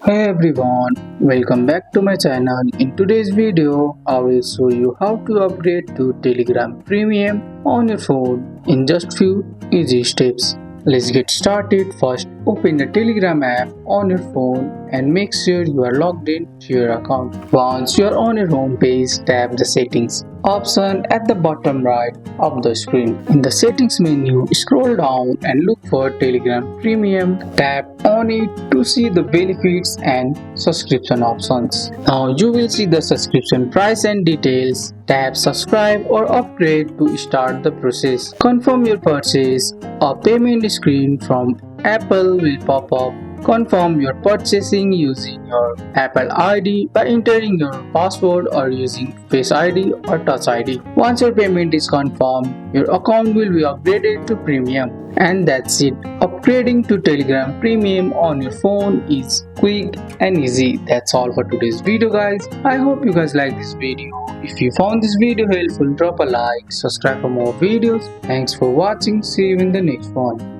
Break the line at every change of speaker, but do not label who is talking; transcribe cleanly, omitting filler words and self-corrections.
Hey everyone, welcome back to my channel. In today's video, I will show you how to upgrade to Telegram Premium on your phone in just few easy steps. Let's get started. First, open the Telegram app on your phone and make sure you are logged in to your account. Once you are on your home page, tap the settings option at the bottom right of the screen. In the settings menu, scroll down and look for Telegram Premium. Tap on it to see the benefits and subscription options. Now you will see the subscription price and details. Tap subscribe or upgrade to start the process. Confirm your purchase. A payment screen from Apple will pop up. Confirm your purchasing using your Apple ID by entering your password or using Face ID or Touch ID. Once your payment is confirmed, your account will be upgraded to Premium. And that's it. Upgrading to Telegram Premium on your phone is quick and easy. That's all for today's video, guys. I hope you guys like this video. If you found this video helpful, drop a like, subscribe for more videos. Thanks for watching. See you in the next one.